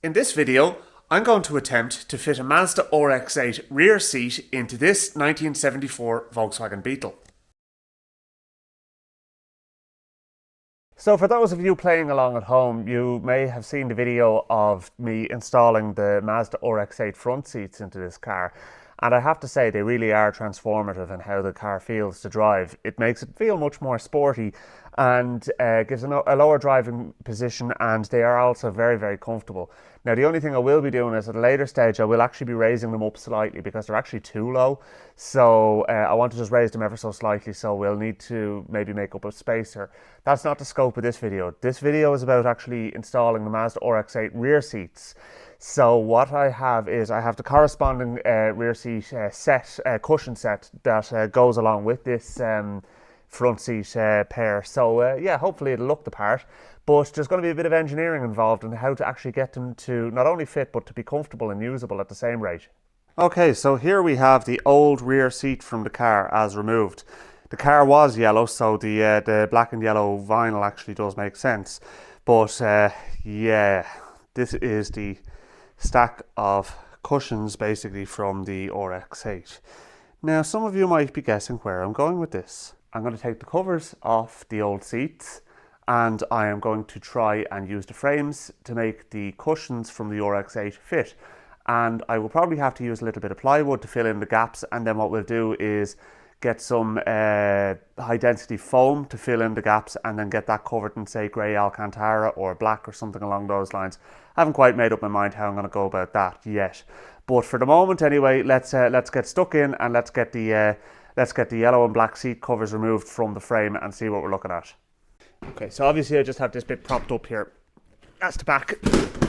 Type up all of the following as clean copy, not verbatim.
In this video, I'm going to attempt to fit a Mazda RX-8 rear seat into this 1974 Volkswagen Beetle. So for those of you playing along at home, you may have seen the video of me installing the Mazda RX-8 front seats into this car. And I have to say, they really are transformative in how the car feels to drive. It makes it feel much more sporty and gives a lower driving position, and they are also very, very comfortable. Now, the only thing I will be doing is at a later stage, I will actually be raising them up slightly because they're actually too low. So I want to just raise them ever so slightly, so we'll need to maybe make up a spacer. That's not the scope of this video. This video is about actually installing the Mazda RX-8 rear seats. So what I have is I have the corresponding rear seat cushion set that goes along with this front seat pair. So yeah, hopefully it'll look the part, but there's going to be a bit of engineering involved in how to actually get them to not only fit but to be comfortable and usable at the same rate. Okay, so here we have the old rear seat from the car as removed. The car was yellow, so the black and yellow vinyl actually does make sense. But yeah, this is the stack of cushions basically from the RX-8. Now, some of you might be guessing where I'm going with this. I'm going to take the covers off the old seats and I am going to try and use the frames to make the cushions from the RX-8 fit. And I will probably have to use a little bit of plywood to fill in the gaps, and then what we'll do is get some high density foam to fill in the gaps and then get that covered in, say, grey Alcantara or black or something along those lines. I haven't quite made up my mind how I'm going to go about that yet, but for the moment anyway, let's get stuck in and let's get the yellow and black seat covers removed from the frame and see what we're looking at. Okay, so obviously I just have this bit propped up here. That's the back,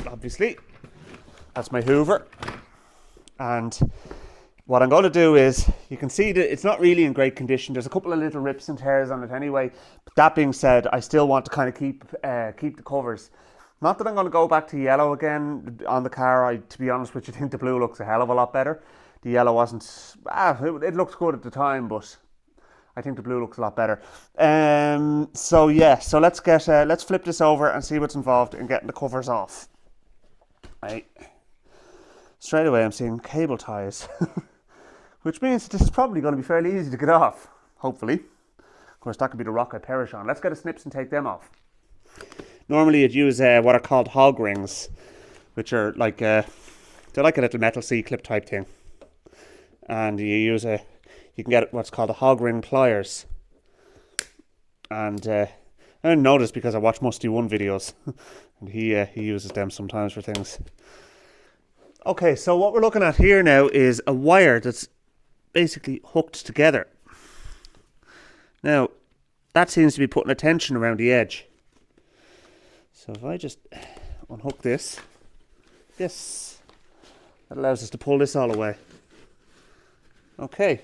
obviously. That's my Hoover, and what I'm going to do is, you can see that it's not really in great condition. There's a couple of little rips and tears on it anyway. But that being said, I still want to kind of keep the covers. Not that I'm going to go back to yellow again on the car. To be honest with you, I think the blue looks a hell of a lot better. The yellow wasn't, it looks good at the time, but I think the blue looks a lot better. So yeah, so let's flip this over and see what's involved in getting the covers off. Right. Straight away I'm seeing cable ties. Which means this is probably going to be fairly easy to get off, hopefully. Of course, that could be the rock I perish on. Let's get a snips and take them off. Normally you'd use what are called hog rings, which are like, they're like a little metal C-clip type thing. And you can get what's called a hog ring pliers. And I didn't notice because I watch Musty One videos. And he uses them sometimes for things. Okay, so what we're looking at here now is a wire that's basically hooked together. Now, that seems to be putting a tension around the edge. So if I just unhook this, that allows us to pull this all away. Okay.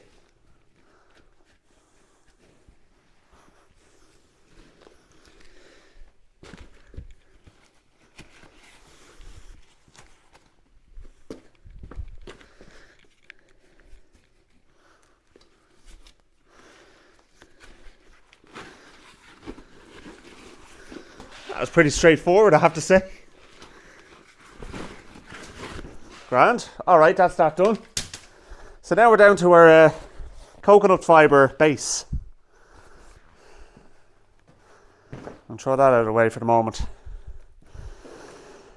That was pretty straightforward, I have to say. Grand. Alright, that's that done. So now we're down to our coconut fibre base. I'll throw that out of the way for the moment.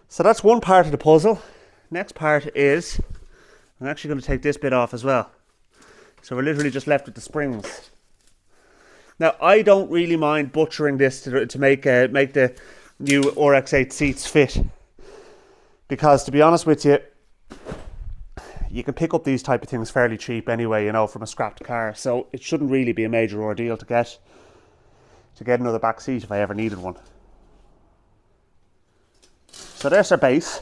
So that's one part of the puzzle. Next part is, I'm actually going to take this bit off as well. So we're literally just left with the springs. Now, I don't really mind butchering this to make the new RX-8 seats fit. Because, to be honest with you, you can pick up these type of things fairly cheap anyway, you know, from a scrapped car. So it shouldn't really be a major ordeal to get another back seat if I ever needed one. So there's our base.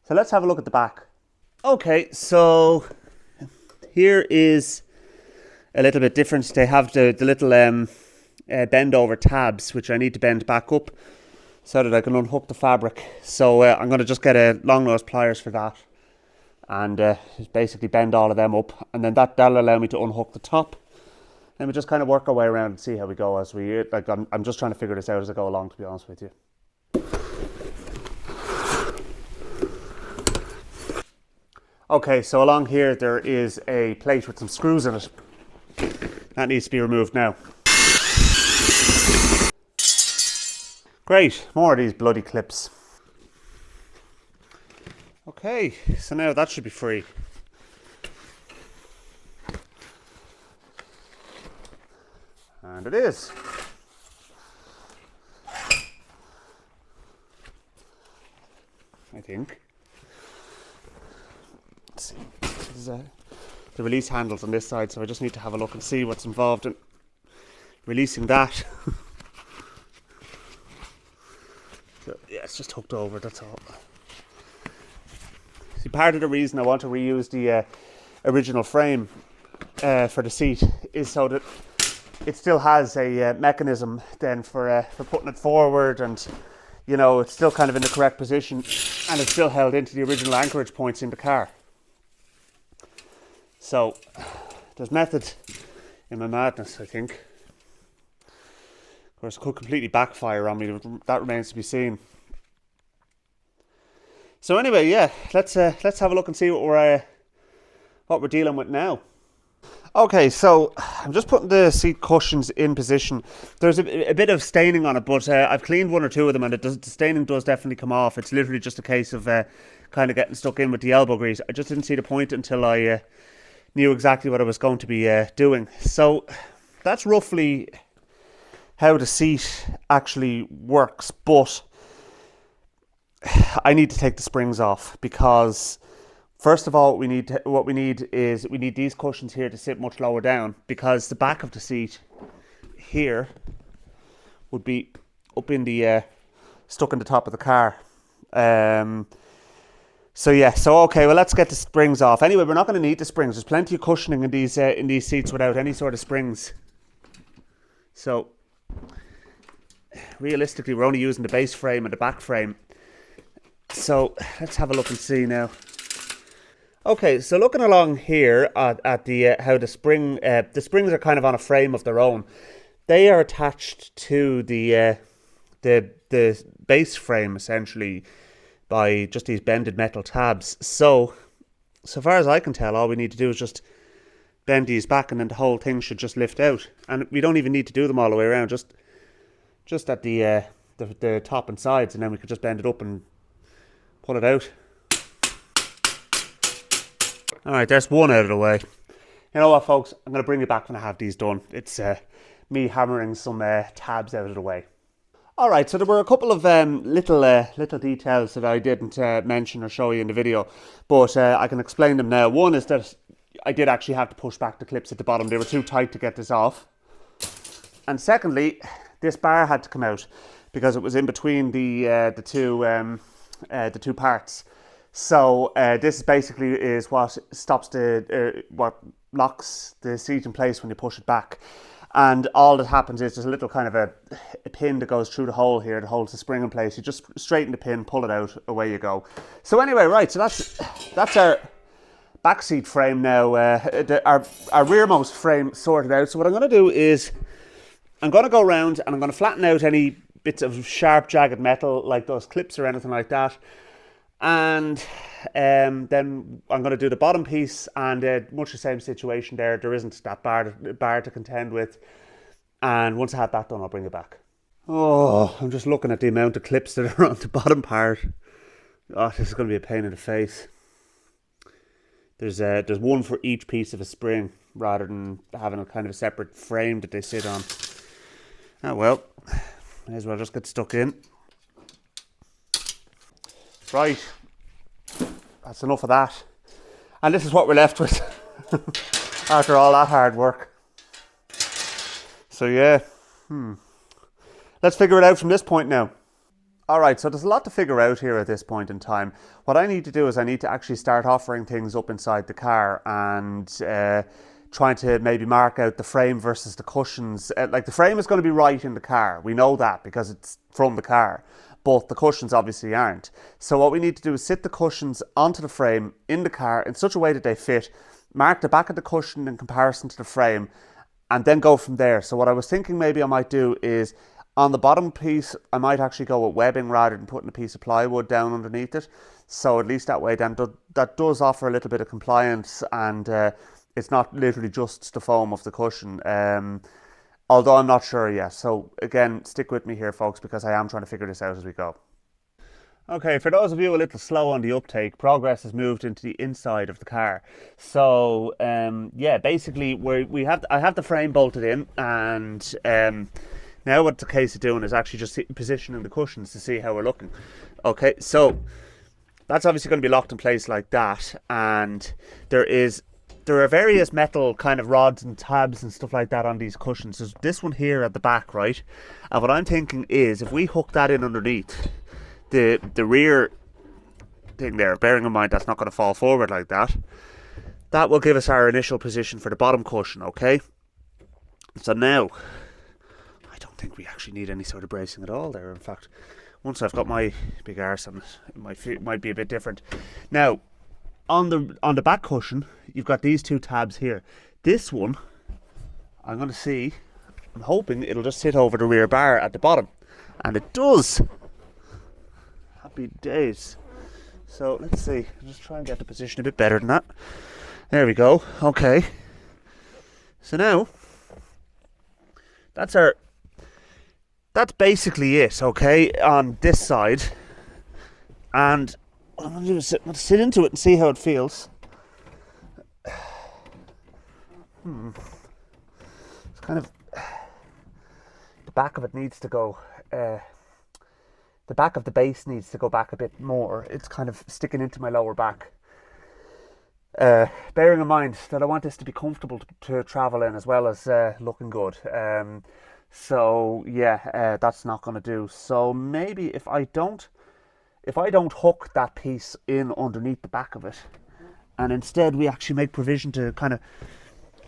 So let's have a look at the back. Okay, so here is a little bit different. They have the little bend over tabs, which I need to bend back up so that I can unhook the fabric. So I'm going to just get a long nose pliers for that and just basically bend all of them up, and then that'll allow me to unhook the top. And we just kind of work our way around and see how we go as we, like, I'm just trying to figure this out as I go along, to be honest with you. Okay, so along here there is a plate with some screws in it. That needs to be removed now. Great, more of these bloody clips. Okay, so now that should be free. And it is. I think. Let's see. This is the release handles on this side, so I just need to have a look and see what's involved in releasing that. So, yeah, it's just hooked over, that's all. See, part of the reason I want to reuse the original frame for the seat is so that it still has a mechanism then for putting it forward, and you know, it's still kind of in the correct position, and it's still held into the original anchorage points in the car. So there's method in my madness, I think. Of course, it could completely backfire on me. That remains to be seen. So anyway, yeah, let's have a look and see what we're dealing with now. Okay, so I'm just putting the seat cushions in position. There's a bit of staining on it, but I've cleaned one or two of them, and the staining does definitely come off. It's literally just a case of kind of getting stuck in with the elbow grease. I just didn't see the point until I knew exactly what I was going to be doing. So that's roughly how the seat actually works, but I need to take the springs off because first of all, what we need is these cushions here to sit much lower down, because the back of the seat here would be up in the stuck in the top of the car. So yeah, so okay, well, let's get the springs off. Anyway, we're not going to need the springs. There's plenty of cushioning in these seats without any sort of springs. So realistically, we're only using the base frame and the back frame. So let's have a look and see now. Okay, so looking along here at the how the springs are kind of on a frame of their own. They are attached to the base frame essentially by just these bended metal tabs. So far as I can tell, all we need to do is just bend these back, and then the whole thing should just lift out. And we don't even need to do them all the way around. Just at the top and sides, and then we could just bend it up and pull it out. Alright, there's one out of the way. You know what, folks? I'm going to bring it back when I have these done. It's me hammering some tabs out of the way. Alright, so there were a couple of little details that I didn't mention or show you in the video, but I can explain them now. One is that I did actually have to push back the clips at the bottom. They were too tight to get this off. And secondly, this bar had to come out because it was in between the two parts. So this basically is what stops what locks the seat in place when you push it back. And all that happens is there's a little kind of a pin that goes through the hole here that holds the spring in place. You just straighten the pin, pull it out, away you go. So anyway, right, so that's our back seat frame now. Our rearmost frame sorted out. So what I'm going to do is I'm going to go around and I'm going to flatten out any bits of sharp, jagged metal like those clips or anything like that. And then I'm going to do the bottom piece, and much the same situation there. There isn't that bar to contend with. And once I have that done, I'll bring it back. Oh, I'm just looking at the amount of clips that are on the bottom part. Oh, this is going to be a pain in the face. There's one for each piece of a spring, rather than having a kind of a separate frame that they sit on. Oh well, may as well just get stuck in. Right, that's enough of that. And this is what we're left with after all that hard work. So yeah, let's figure it out from this point now. Alright, so there's a lot to figure out here at this point in time. What I need to do is I need to actually start offering things up inside the car and trying to maybe mark out the frame versus the cushions. Like the frame is going to be right in the car. We know that because it's from the car. But the cushions obviously aren't. So what we need to do is sit the cushions onto the frame in the car in such a way that they fit, mark the back of the cushion in comparison to the frame, and then go from there. So what I was thinking maybe I might do is on the bottom piece, I might actually go with webbing rather than putting a piece of plywood down underneath it. So at least that way, then that does offer a little bit of compliance, and it's not literally just the foam of the cushion. Although I'm not sure yet. So again, stick with me here, folks, because I am trying to figure this out as we go. Okay, for those of you a little slow on the uptake, progress has moved into the inside of the car. So yeah, basically I have the frame bolted in, and now what the case of doing is actually just positioning the cushions to see how we're looking. Okay, so that's obviously going to be locked in place like that, and there are various metal kind of rods and tabs and stuff like that on these cushions. There's this one here at the back, right? And what I'm thinking is, if we hook that in underneath the rear thing there, bearing in mind that's not going to fall forward like that, that will give us our initial position for the bottom cushion, okay? So now, I don't think we actually need any sort of bracing at all there. In fact, once I've got my big arse on it, it might be a bit different. Now, on the back cushion, you've got these two tabs here. This one, I'm hoping it'll just sit over the rear bar at the bottom. And it does! Happy days. So, let's see. I'll just try and get the position a bit better than that. There we go. Okay. So now, that's basically it, okay, on this side. And what I'm going to do is sit into it and see how it feels. It's kind of, the back of it needs to go, the back of the base needs to go back a bit more. It's kind of sticking into my lower back. Bearing in mind that I want this to be comfortable to travel in, as well as looking good. So yeah, that's not going to do. So maybe if I don't hook that piece in underneath the back of it, and instead we actually make provision to kind of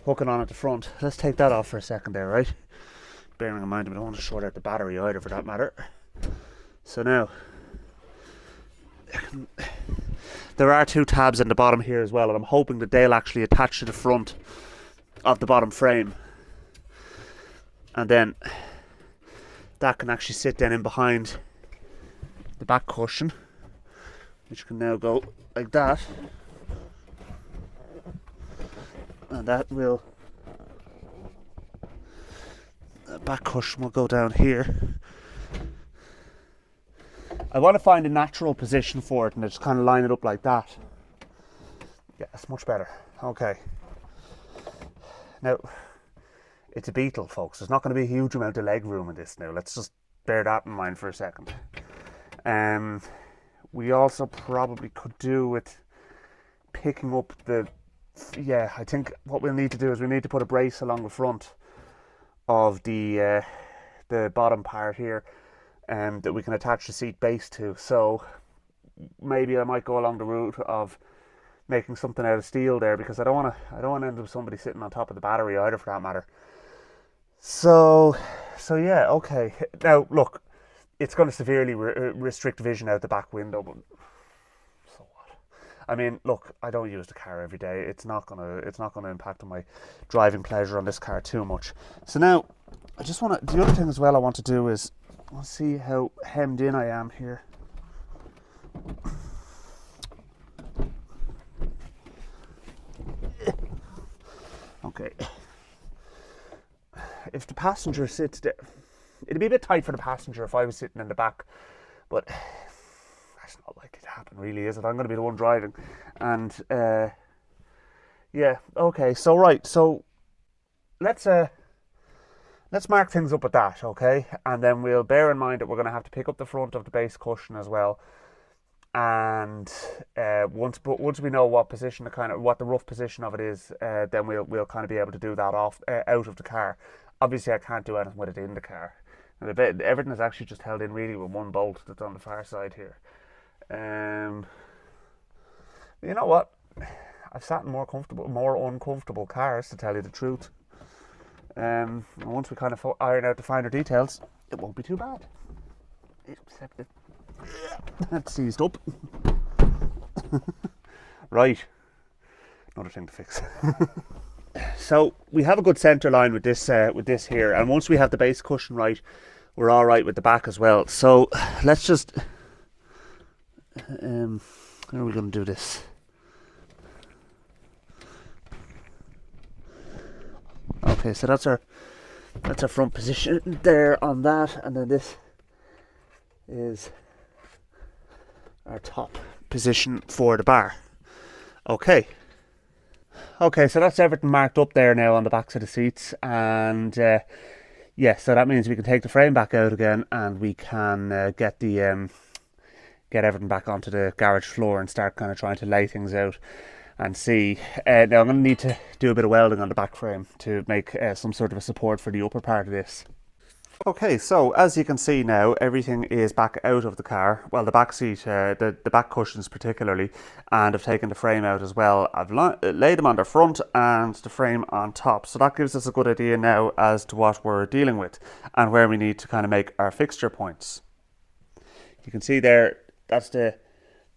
hook it on at the front. Let's take that off for a second there, right? Bearing in mind I don't want to short out the battery either, for that matter. So now, there are two tabs in the bottom here as well, and I'm hoping that they'll actually attach to the front of the bottom frame. And then that can actually sit then in behind the back cushion, which can now go like that, and the back cushion will go down here. I want to find a natural position for it and just kind of line it up like that. Yeah, that's much better. Okay. Now, it's a Beetle, folks. There's not going to be a huge amount of leg room in this now. Let's just bear that in mind for a second. We also probably could do with picking up I think what we'll need to do is we need to put a brace along the front of the bottom part here, that we can attach the seat base to. So maybe I might go along the route of making something out of steel there, because I don't want to end up with somebody sitting on top of the battery either, for that matter. So yeah, okay. Now look, it's going to severely restrict vision out the back window, but so what? I mean, look, I don't use the car every day. It's not gonna impact on my driving pleasure on this car too much. So now, the other thing as well I want to do is, let's see how hemmed in I am here. Okay. If the passenger sits there, it'd be a bit tight for the passenger if I was sitting in the back, but that's not likely to happen, really, is it? I'm going to be the one driving. And yeah, okay, so right, so let's mark things up with that, okay? And then we'll bear in mind that we're going to have to pick up the front of the base cushion as well. And once we know what the rough position of it is, then we'll kind of be able to do that out of the car. Obviously, I can't do anything with it in the car. And everything is actually just held in really with one bolt that's on the far side here. You know what? I've sat in more uncomfortable cars, to tell you the truth. And once we kind of iron out the finer details, it won't be too bad. Except that that's seized up. Right. Another thing to fix. So we have a good centre line with this here, and once we have the base cushion right, we're all right with the back as well. So let's just How are we going to do this? Okay, so that's our front position there on that, and then this is our top position for the bar. Okay, so that's everything marked up there now on the backs of the seats, and yeah, so that means we can take the frame back out again, and we can get everything back onto the garage floor and start kind of trying to lay things out and see. Now I'm going to need to do a bit of welding on the back frame to make some sort of a support for the upper part of this. Okay, so as you can see now, everything is back out of the car. Well, the back seat, the back cushions particularly, and I've taken the frame out as well. I've laid them on the front and the frame on top. So that gives us a good idea now as to what we're dealing with and where we need to kind of make our fixture points. You can see there, that's the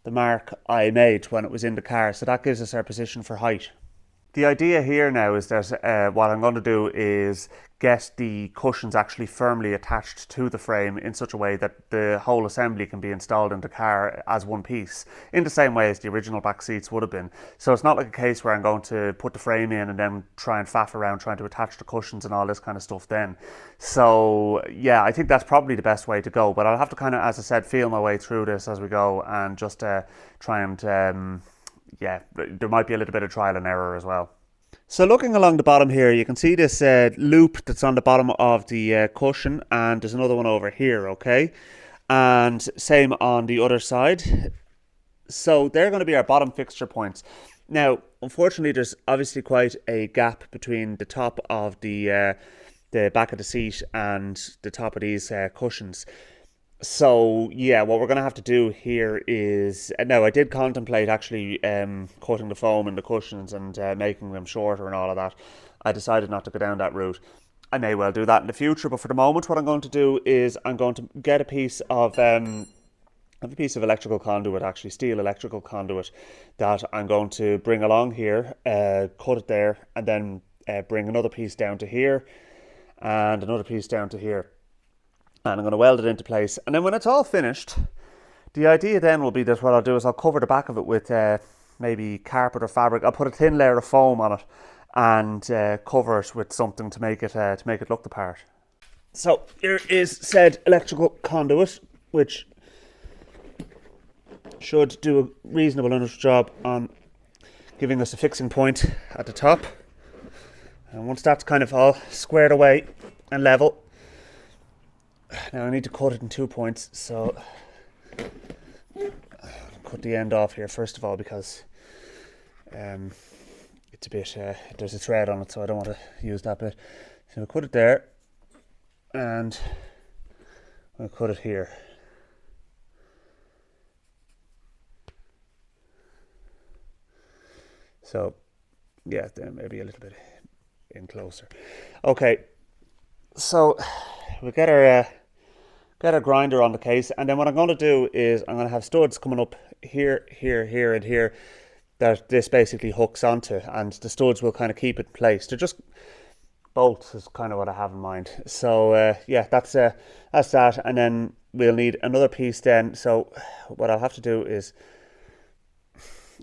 mark I made when it was in the car. So that gives us our position for height. The idea here now is that what I'm going to do is get the cushions actually firmly attached to the frame in such a way that the whole assembly can be installed in the car as one piece, in the same way as the original back seats would have been. So it's not like a case where I'm going to put the frame in and then try and faff around trying to attach the cushions and all this kind of stuff then. So yeah, I think that's probably the best way to go, but I'll have to kind of, as I said, feel my way through this as we go and just try and yeah, there might be a little bit of trial and error as well. So looking along the bottom here, you can see this loop that's on the bottom of the cushion, and there's another one over here, okay? And same on the other side. So they're going to be our bottom fixture points. Now, unfortunately, there's obviously quite a gap between the top of the back of the seat and the top of these cushions. So yeah, what we're going to have to do here is, now I did contemplate actually cutting the foam in the cushions and making them shorter and all of that. I decided not to go down that route. I may well do that in the future, but for the moment what I'm going to do is I'm going to get a piece of electrical conduit, actually steel electrical conduit, that I'm going to bring along here, cut it there, and then bring another piece down to here and another piece down to here. And I'm going to weld it into place. And then when it's all finished, the idea then will be that what I'll do is I'll cover the back of it with maybe carpet or fabric. I'll put a thin layer of foam on it and cover it with something to make it look the part. So here is said electrical conduit, which should do a reasonable enough job on giving us a fixing point at the top. And once that's kind of all squared away and level, now I need to cut it in 2 points, so I'll cut the end off here first of all because it's a bit, there's a thread on it, so I don't want to use that bit. So I'll cut it there and I'll cut it here. So yeah, then maybe a little bit in closer. Okay, so we'll get our grinder on the case, and then what I'm going to do is I'm going to have studs coming up here, here, here, and here that this basically hooks onto, and the studs will kind of keep it in place. They're just bolts is kind of what I have in mind. So yeah, that's that, and then we'll need another piece then. So what I'll have to do is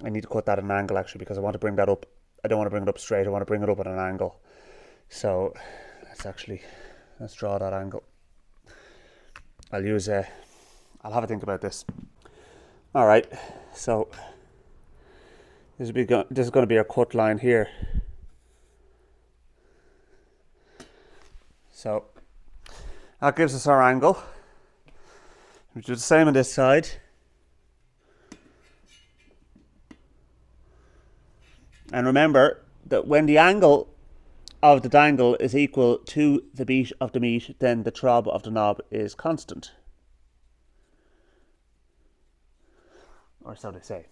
I need to cut that at an angle actually, because I want to bring that up. I don't want to bring it up straight, I want to bring it up at an angle. So let's draw that angle. I'll have a think about this. All right, so this is going to be our cut line here. So that gives us our angle. We do the same on this side. And remember that when the angle of the dangle is equal to the beat of the meat, then the throb of the knob is constant. Or so they say.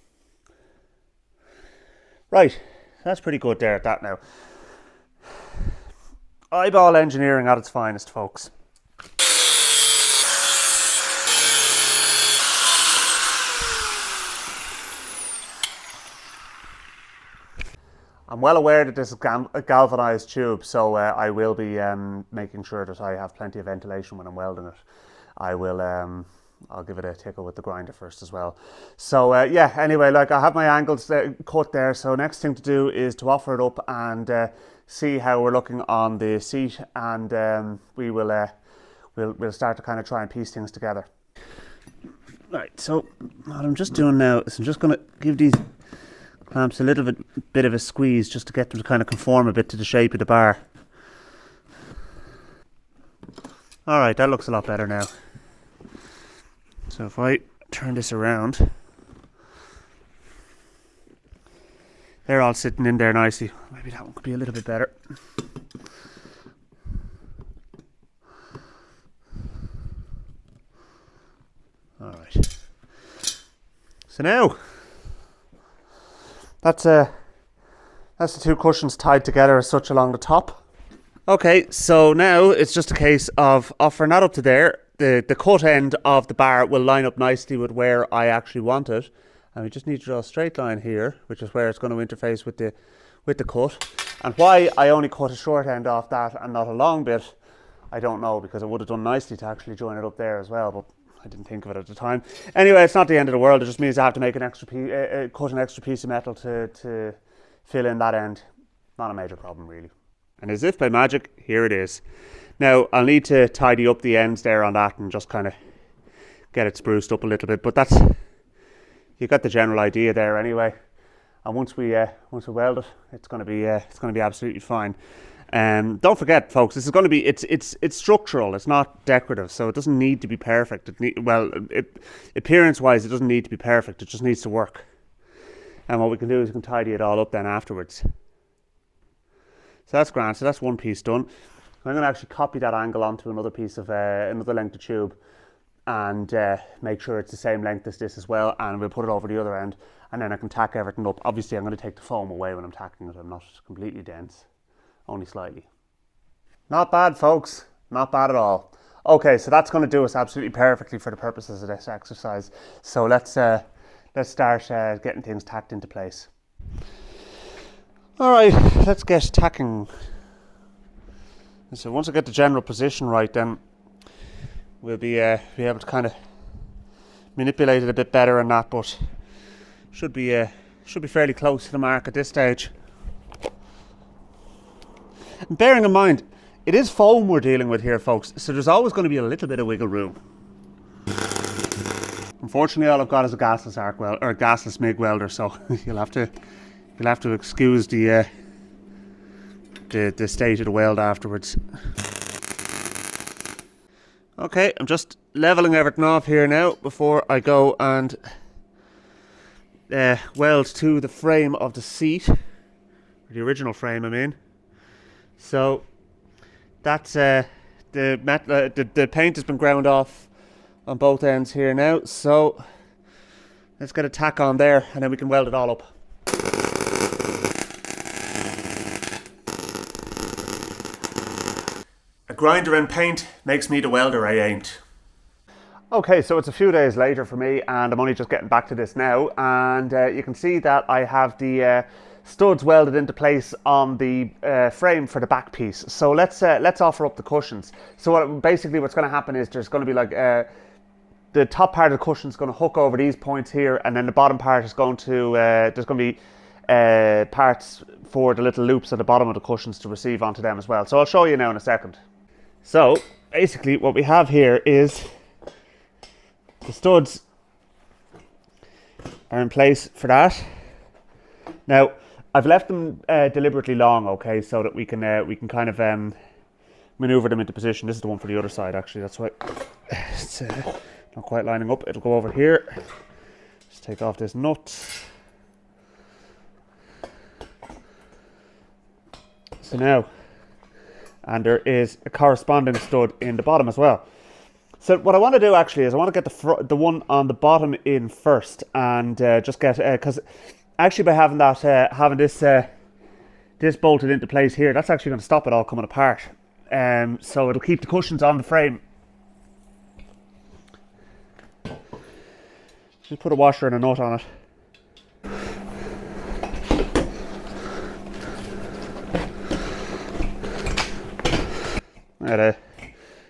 Right, that's pretty good there at that now. Eyeball engineering at its finest, folks. I'm well aware that this is a galvanized tube, so I will be making sure that I have plenty of ventilation when I'm welding it. I will I'll give it a tickle with the grinder first as well. So yeah, anyway, like I have my angles cut there. So next thing to do is to offer it up and see how we're looking on the seat, and we'll start to kind of try and piece things together. Right, so what I'm just doing now is I'm just going to give these clamps a little bit of a squeeze just to get them to kind of conform a bit to the shape of the bar. Alright, that looks a lot better now. So if I turn this around, they're all sitting in there nicely. Maybe that one could be a little bit better. Alright. So now, that's the two cushions tied together as such along the top. Okay, so now it's just a case of offering that up to there. The cut end of the bar will line up nicely with where I actually want it. And we just need to draw a straight line here, which is where it's going to interface with the cut. And why I only cut a short end off that and not a long bit, I don't know, because it would have done nicely to actually join it up there as well, but I didn't think of it at the time. Anyway, it's not the end of the world. It just means I have to make an extra cut an extra piece of metal to fill in that end. Not a major problem, really. And as if by magic, here it is. Now, I'll need to tidy up the ends there on that and just kind of get it spruced up a little bit. But that's, you got the general idea there anyway. And once we weld it, it's going to be absolutely fine. Don't forget, folks, this is going to be it's structural. It's not decorative, so it doesn't need to be perfect. Appearance-wise, it doesn't need to be perfect. It just needs to work. And what we can do is we can tidy it all up then afterwards. So that's grand. So that's one piece done. I'm going to actually copy that angle onto another piece of another length of tube, and make sure it's the same length as this as well. And we'll put it over the other end, and then I can tack everything up. Obviously, I'm going to take the foam away when I'm tacking it. I'm not completely dense, only slightly. Not bad, folks. Not bad at all. Okay, so that's going to do us absolutely perfectly for the purposes of this exercise. So let's start getting things tacked into place. All right, let's get tacking. So once I get the general position right, then we'll be able to kind of manipulate it a bit better and that, but should be fairly close to the mark at this stage. And bearing in mind, it is foam we're dealing with here, folks, so there's always going to be a little bit of wiggle room. Unfortunately, all I've got is a gasless arc weld or a gasless MIG welder, so you'll have to excuse the state of the weld afterwards. Okay, I'm just leveling everything off here now before I go and weld to the frame of the seat, or the original frame, I mean. So that's the paint has been ground off on both ends here now. So let's get a tack on there, and then we can weld it all up. A grinder and paint makes me the welder I ain't. Okay, so it's a few days later for me, and I'm only just getting back to this now, and you can see that I have the studs welded into place on the frame for the back piece. So let's offer up the cushions. So basically what's going to happen is there's going to be like the top part of the cushion is going to hook over these points here, and then the bottom part is going to there's going to be parts for the little loops at the bottom of the cushions to receive onto them as well. So I'll show you now in a second. So basically what we have here is the studs are in place for that. Now I've left them deliberately long, okay, so that we can kind of maneuver them into position. This is the one for the other side, actually. That's why it's not quite lining up. It'll go over here. Just take off this nut. So now, and there is a corresponding stud in the bottom as well. So what I want to do actually is I want to get the one on the bottom in first, and just get because actually by having that having this bolted into place here, that's actually going to stop it all coming apart. So it'll keep the cushions on the frame. Just put a washer and a nut on it.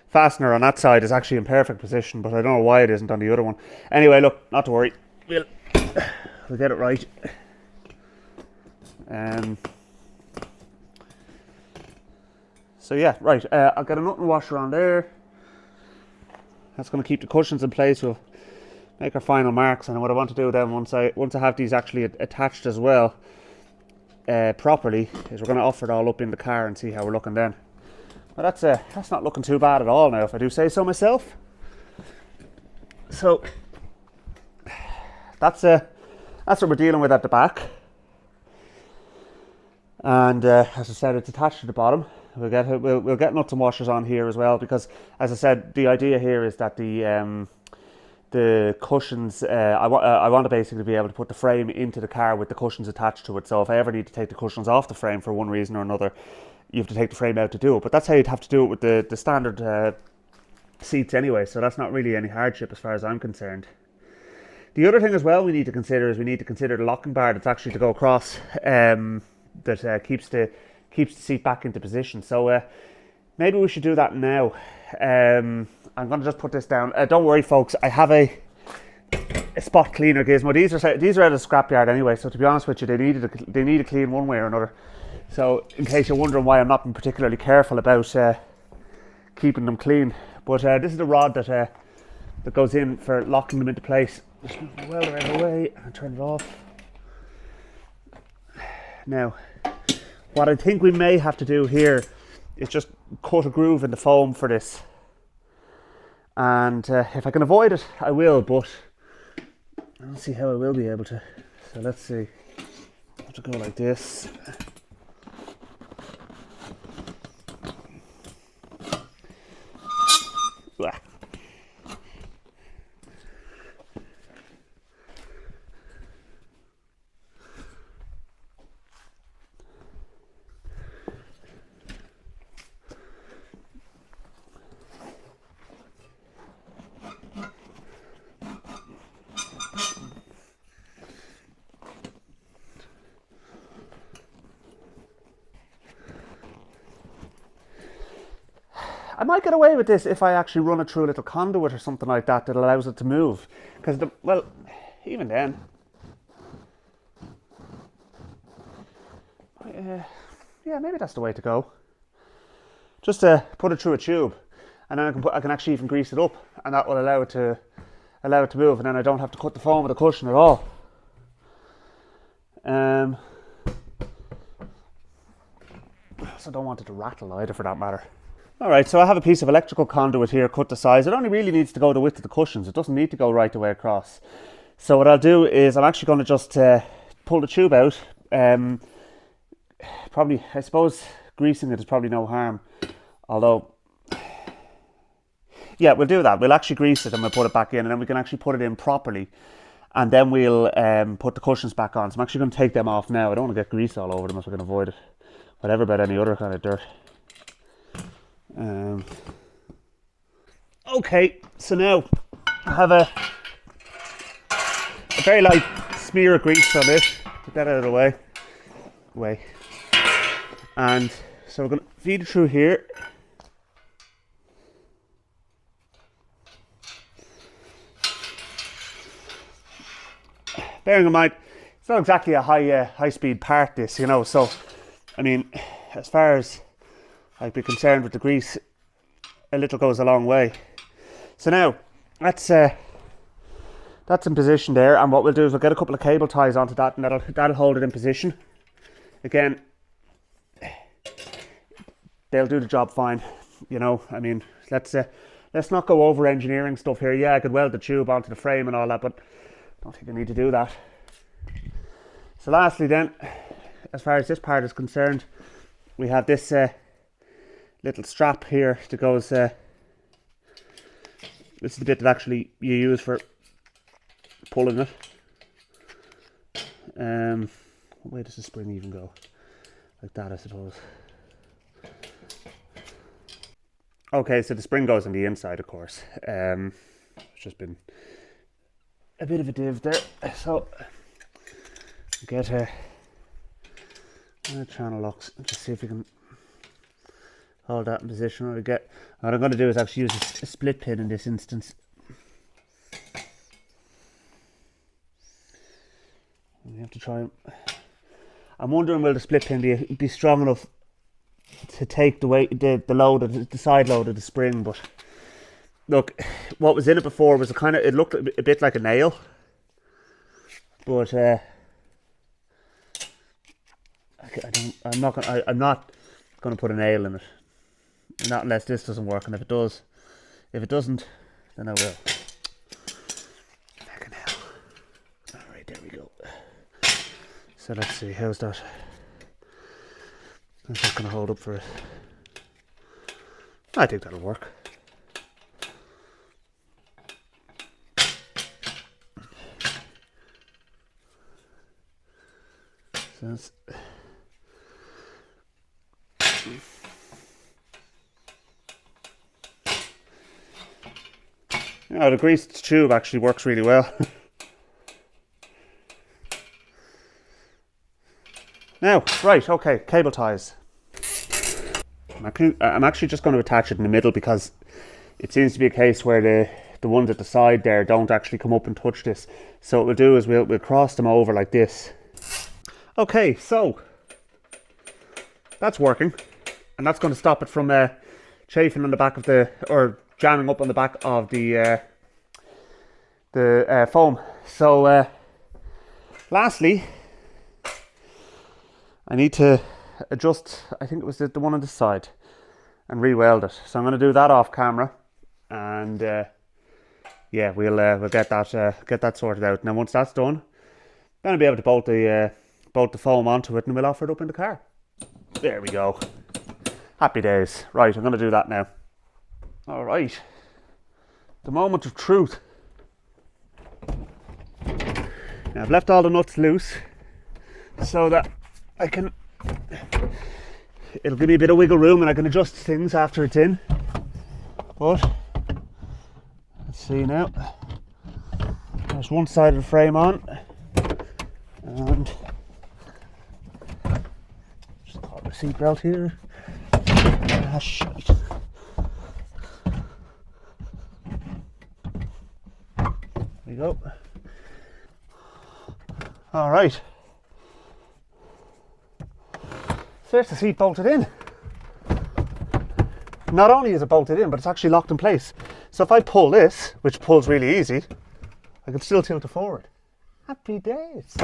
fastener on that side is actually in perfect position, but I don't know why it isn't on the other one. Anyway, look, not to worry. We'll get it right. So yeah, right. I'll get a nut and washer on there. That's going to keep the cushions in place. We'll make our final marks, and what I want to do then, once I have these actually attached as well properly, is we're going to offer it all up in the car and see how we're looking then. Well, that's not looking too bad at all now, if I do say so myself. So that's what we're dealing with at the back. And as I said, it's attached to the bottom. We'll get nuts and washers on here as well, because as I said, the idea here is that the cushions, I want to basically be able to put the frame into the car with the cushions attached to it. So if I ever need to take the cushions off the frame for one reason or another, you have to take the frame out to do it. But that's how you'd have to do it with the standard seats anyway, so that's not really any hardship as far as I'm concerned. The other thing as well we need to consider is the locking bar that's actually to go across, that keeps the seat back into position. So maybe we should do that now. I'm going to just put this down. Don't worry, folks, I have a spot cleaner gizmo. These are out of the scrapyard anyway, so to be honest with you, they need a clean one way or another. So in case you're wondering why I'm not being particularly careful about keeping them clean, but this is the rod that goes in for locking them into place. Just move my welder out of the way and turn it off. Now, what I think we may have to do here is just cut a groove in the foam for this. And if I can avoid it, I will, but I don't see how I will be able to. So let's see. I have to go like this. I might get away with this if I actually run it through a little conduit or something like that allows it to move. Because, well, even then. Yeah, maybe that's the way to go. Just put it through a tube, and then I can actually even grease it up, and that will allow it to move, and then I don't have to cut the foam of the cushion at all. So I don't want it to rattle either, for that matter. Alright, so I have a piece of electrical conduit here cut to size. It only really needs to go the width of the cushions. It doesn't need to go right the way across. So what I'll do is I'm actually going to just pull the tube out. Probably, I suppose, greasing it is probably no harm. Although, yeah, we'll do that. We'll actually grease it and we'll put it back in, and then we can actually put it in properly. And then we'll put the cushions back on. So I'm actually going to take them off now. I don't want to get grease all over them if we can avoid it. Whatever about any other kind of dirt. Okay, so now I have a very light smear of grease on this. Get that out of the way. And so we're going to feed it through here. Bearing in mind, it's not exactly a high speed part, this, you know. So, I mean, as far as I'd be concerned with the grease, a little goes a long way. So now, that's in position there, and what we'll do is we'll get a couple of cable ties onto that, and that'll hold it in position. Again, they'll do the job fine, you know. I mean, let's not go over engineering stuff here. Yeah, I could weld the tube onto the frame and all that, but I don't think I need to do that. So lastly then, as far as this part is concerned, we have this little strap here that goes, this is the bit that actually you use for pulling it. Where does the spring even go? Like that, I suppose. Okay, so the spring goes on the inside, of course. It's just been a bit of a div there. So get a channel locks and just see if we can hold that in position. What I'm going to do is actually use a split pin in this instance. We have to try. I'm wondering, will the split pin be strong enough to take the weight, the load, the side load of the spring? But look, what was in it before was it looked a bit like a nail, but I'm not going to put a nail in it, not unless this doesn't work. And if it doesn't, then I will. Fucking hell! All right, there we go. So let's see, how's that? I'm just going to hold up for it. I think that'll work. So that's... The greased tube actually works really well. Now, right, okay, cable ties. I'm actually just going to attach it in the middle because it seems to be a case where the ones at the side there don't actually come up and touch this. So what we'll do is we'll cross them over like this. Okay, so that's working, and that's going to stop it from chafing on the back of or jamming up on the back of the foam. So lastly, I need to adjust, I think it was the one on this side, and re-weld it. So I'm going to do that off camera, and yeah, we'll get that sorted out. Now once that's done, then I'll be able to bolt the foam onto it, and we'll offer it up in the car. There we go. Happy days. Right, I'm going to do that now. All right, the moment of truth. Now I've left all the nuts loose so that it'll give me a bit of wiggle room and I can adjust things after it's in. But let's see now. There's one side of the frame on, and just caught the seatbelt here. Ah, shite. There we go. All right. So there's the seat bolted in. Not only is it bolted in, but it's actually locked in place. So if I pull this, which pulls really easy, I can still tilt it forward. Happy days.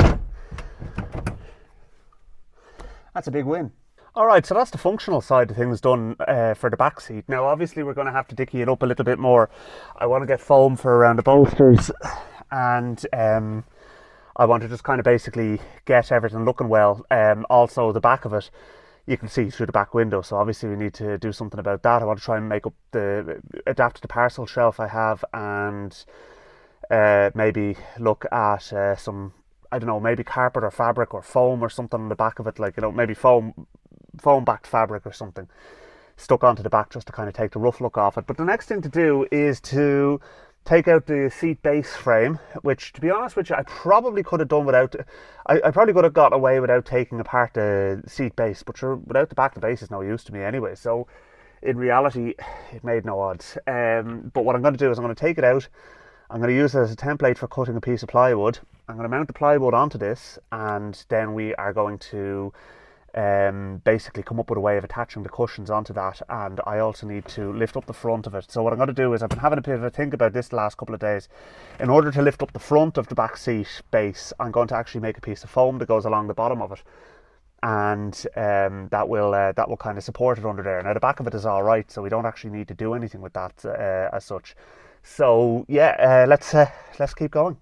That's a big win. All right, so that's the functional side of things done for the back seat. Now, obviously, we're going to have to dicky it up a little bit more. I want to get foam for around the bolsters, and I want to just kind of basically get everything looking well. Also, the back of it, you can see through the back window, so obviously we need to do something about that. I want to try and adapt the parcel shelf I have, and maybe look at some, I don't know, maybe carpet or fabric or foam or something on the back of it, like, you know, maybe foam backed fabric or something stuck onto the back just to kind of take the rough look off it. But the next thing to do is to take out the seat base frame, which, to be honest with you, I probably could have done without. I probably could have got away without taking apart the seat base, but sure, without the back, the base is no use to me anyway. So in reality, it made no odds. But what I'm going to do is I'm going to take it out. I'm going to use it as a template for cutting a piece of plywood. I'm going to mount the plywood onto this, and then we are going to basically come up with a way of attaching the cushions onto that. And I also need to lift up the front of it. So what I'm going to do is, I've been having a bit of a think about this the last couple of days. In order to lift up the front of the back seat base, I'm going to actually make a piece of foam that goes along the bottom of it, and that will kind of support it under there. Now the back of it is all right, so we don't actually need to do anything with that as such. So yeah, let's keep going.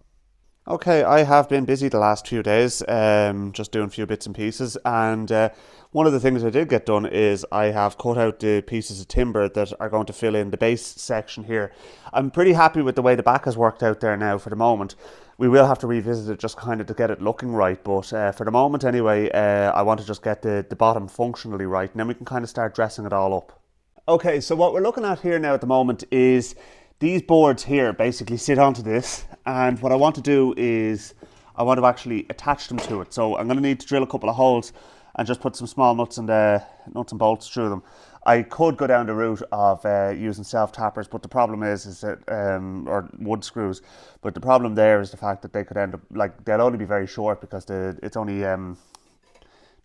Okay, I have been busy the last few days, just doing a few bits and pieces, and one of the things I did get done is I have cut out the pieces of timber that are going to fill in the base section here. I'm pretty happy with the way the back has worked out there now for the moment. We will have to revisit it just kind of to get it looking right, but for the moment anyway, I want to just get the bottom functionally right, and then we can kind of start dressing it all up. Okay, so what we're looking at here now at the moment is these boards here basically sit onto this, and what I want to do is I want to actually attach them to it. So I'm going to need to drill a couple of holes and just put some small nuts and bolts through them. I could go down the route of using self-tappers, but the problem is that, or wood screws, but the problem there is the fact that they could end up, like, they'll only be very short because it's only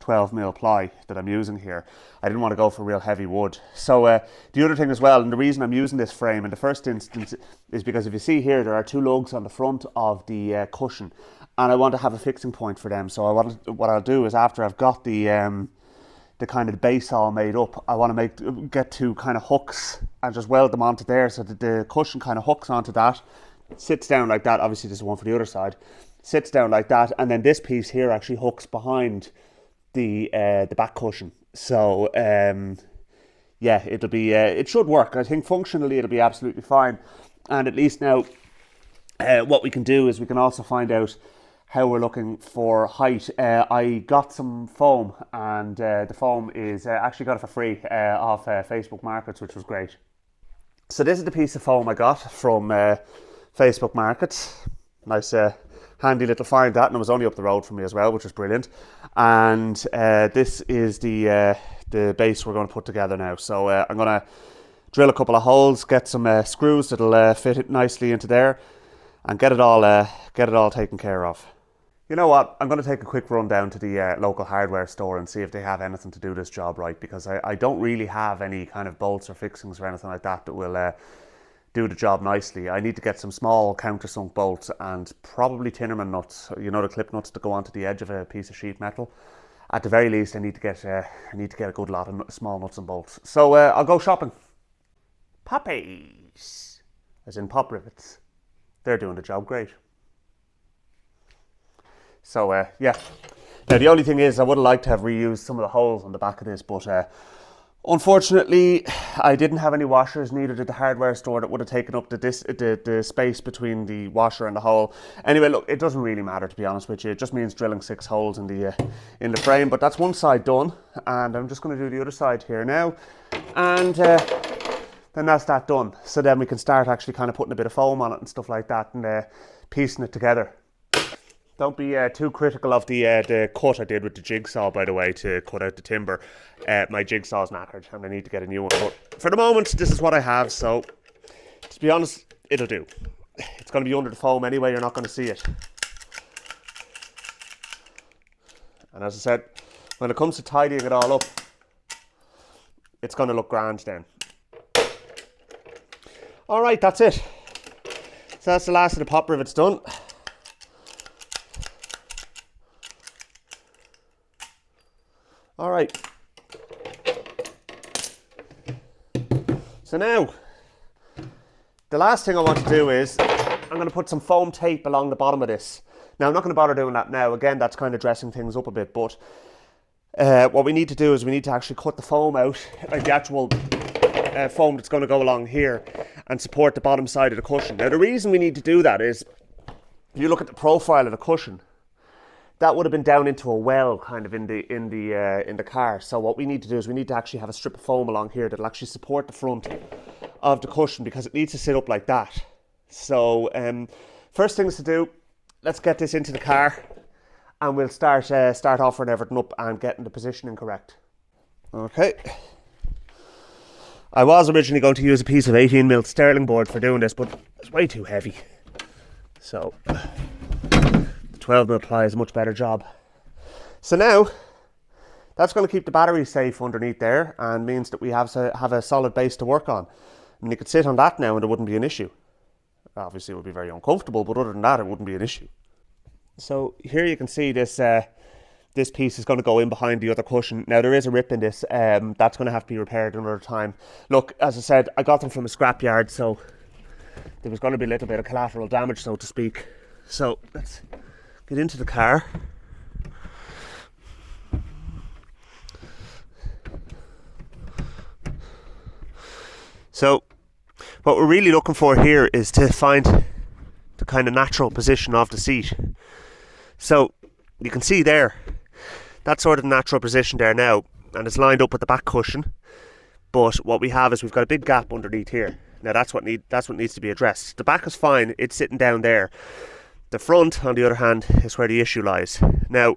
12mm ply that I'm using here. I didn't want to go for real heavy wood. So the other thing as well, and the reason I'm using this frame in the first instance is because if you see here, there are two lugs on the front of the cushion, and I want to have a fixing point for them. So what I'll do is, after I've got the kind of the base all made up, I want to get two kind of hooks and just weld them onto there so that the cushion kind of hooks onto that, sits down like that. Obviously this is one for the other side, sits down like that, and then this piece here actually hooks behind the back cushion. So yeah, it'll be it should work. I think functionally it'll be absolutely fine. And at least now what we can do is we can also find out how we're looking for height. I got some foam, and the foam is actually got it for free off Facebook Markets, which was great. So this is the piece of foam I got from Facebook Markets. Nice handy little find that, and it was only up the road from me as well, which was brilliant. And this is the base we're going to put together now. So I'm going to drill a couple of holes, get some screws that'll fit it nicely into there, and get it all taken care of. You know what, I'm going to take a quick run down to the local hardware store and see if they have anything to do this job right, because I don't really have any kind of bolts or fixings or anything like that will do the job nicely. I need to get some small countersunk bolts and probably Tinnerman nuts, you know, the clip nuts that go onto the edge of a piece of sheet metal. At the very least, I need to get a good lot of small nuts and bolts. So I'll go shopping. Poppies, as in pop rivets. They're doing the job great. So yeah, now the only thing is I would have liked to have reused some of the holes on the back of this, but unfortunately I didn't have any washers, neither did the hardware store, that would have taken up the space between the washer and the hole. Anyway, look, it doesn't really matter, to be honest with you. It just means drilling 6 holes in the frame. But that's one side done, and I'm just going to do the other side here now, and then that's that done. So then we can start actually kind of putting a bit of foam on it and stuff like that, and piecing it together. Don't be too critical of the cut I did with the jigsaw, by the way, to cut out the timber. My jigsaw's knackered and I need to get a new one. But for the moment, this is what I have, so to be honest, it'll do. It's going to be under the foam anyway, you're not going to see it. And as I said, when it comes to tidying it all up, it's going to look grand then. Alright, that's it. So that's the last of the pop rivets done. All right, so now the last thing I want to do is I'm going to put some foam tape along the bottom of this. Now I'm not going to bother doing that now. Again, that's kind of dressing things up a bit, but what we need to do is we need to actually cut the foam out, like the actual foam that's going to go along here and support the bottom side of the cushion. Now the reason we need to do that is, if you look at the profile of the cushion, that would have been down into a well kind of in the car. So what we need to do is we need to actually have a strip of foam along here that'll actually support the front of the cushion, because it needs to sit up like that. So first things to do, let's get this into the car and we'll start offering everything up and getting the positioning correct. Okay. I was originally going to use a piece of 18mm sterling board for doing this, but it's way too heavy. So 12mm ply is a much better job. So now that's going to keep the battery safe underneath there and means that we have a solid base to work on. I mean, you could sit on that now and it wouldn't be an issue. Obviously it would be very uncomfortable, but other than that it wouldn't be an issue. So here you can see this piece is going to go in behind the other cushion. Now there is a rip in this, that's going to have to be repaired another time. Look, as I said, I got them from a scrapyard, so there was going to be a little bit of collateral damage, so to speak. So let's get into the car. So what we're really looking for here is to find the kind of natural position of the seat. So you can see there, that's sort of the natural position there now, and it's lined up with the back cushion. But what we have is we've got a big gap underneath here. Now that's what needs to be addressed. The back is fine, it's sitting down there. The front, on the other hand, is where the issue lies. Now,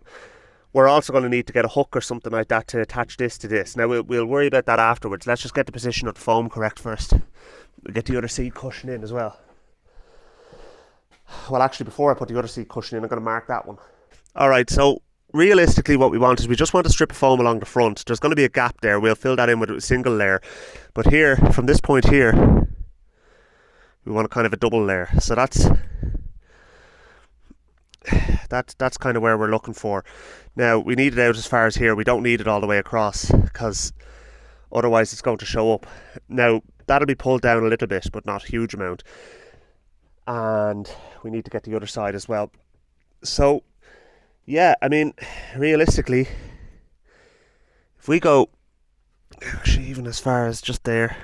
we're also going to need to get a hook or something like that to attach this to this. Now we'll worry about that afterwards. Let's just get the position of the foam correct first. We'll get the other seat cushion in as well. Well, actually, before I put the other seat cushion in, I'm going to mark that one. Alright, so realistically what we want is we just want a strip of foam along the front. There's going to be a gap there. We'll fill that in with a single layer. But here, from this point here, we want a kind of a double layer. So that's kind of where we're looking for. Now, we need it out as far as here. We don't need it all the way across, because otherwise it's going to show up. Now, that'll be pulled down a little bit, but not a huge amount. And we need to get the other side as well. So, yeah, I mean, realistically, if we go, actually even as far as just there.